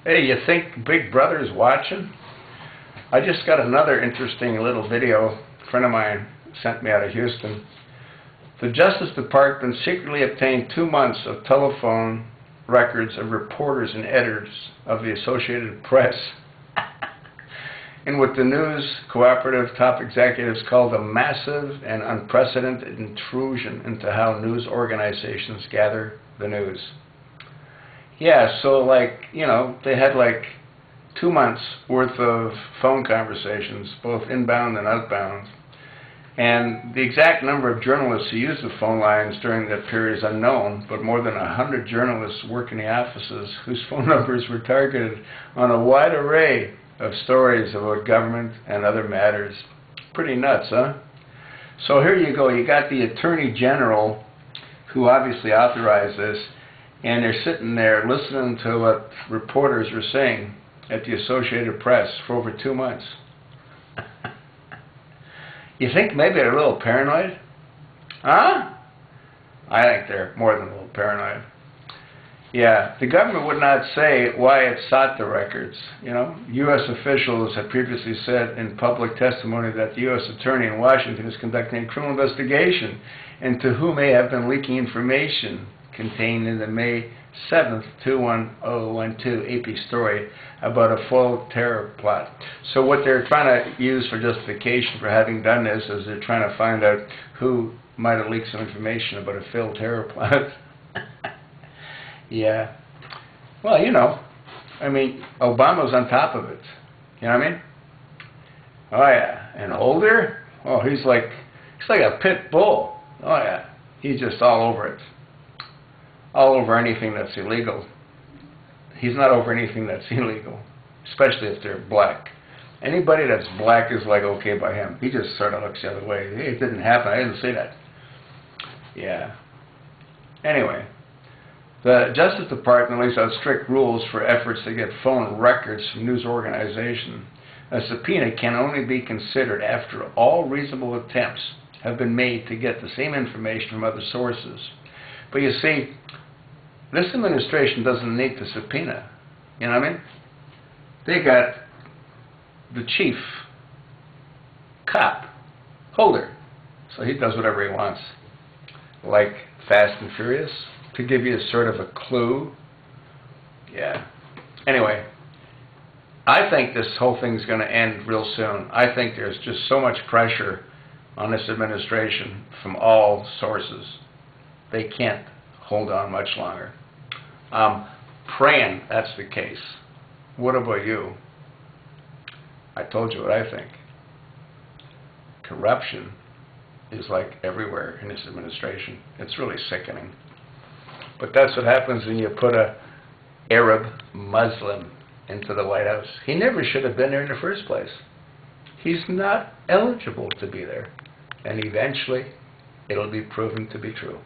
Hey, you think Big Brother's watching? I just got another interesting little video a friend of mine sent me out of Houston. The Justice Department secretly obtained 2 months of telephone records of reporters and editors of the Associated Press in what the news cooperative top executives called a massive and unprecedented intrusion into how news organizations gather the news. Yeah, so they had 2 months worth of phone conversations, both inbound and outbound. And the exact number of journalists who used the phone lines during that period is unknown, but more than 100 journalists work in the offices whose phone numbers were targeted on a wide array of stories about government and other matters. Pretty nuts, huh? So here you go. You got the Attorney General, who obviously authorized this, and they're sitting there listening to what reporters were saying at the Associated Press for over 2 months. You think maybe they're a little paranoid? Huh? I think they're more than a little paranoid. Yeah, the government would not say why it sought the records. U.S. officials had previously said in public testimony that the U.S. Attorney in Washington is conducting a criminal investigation into who may have been leaking information contained in the May 7th, 21012 AP story about a full terror plot. So what they're trying to use for justification for having done this is they're trying to find out who might have leaked some information about a failed terror plot. Yeah. Well, Obama's on top of it. You know what I mean? Oh yeah. And Holder? Oh, he's like a pit bull. Oh yeah. He's just all over it. All over anything that's illegal. He's not over anything that's illegal, especially if they're black. Anybody that's black is okay by him. He just sort of looks the other way. Hey, it didn't happen. I didn't see that. Yeah. Anyway, the Justice Department lays out strict rules for efforts to get phone records from news organizations. A subpoena can only be considered after all reasonable attempts have been made to get the same information from other sources. But you see, this administration doesn't need the subpoena. You know what I mean? They got the chief cop, Holder. So he does whatever he wants. Like Fast and Furious, to give you sort of a clue. Yeah. Anyway, I think this whole thing's going to end real soon. I think there's just so much pressure on this administration from all sources. They can't hold on much longer. Praying that's the case. What about you? I told you what I think. Corruption is everywhere in this administration. It's really sickening. But that's what happens when you put a Arab Muslim into the White House. He never should have been there in the first place. He's not eligible to be there. And eventually, it'll be proven to be true.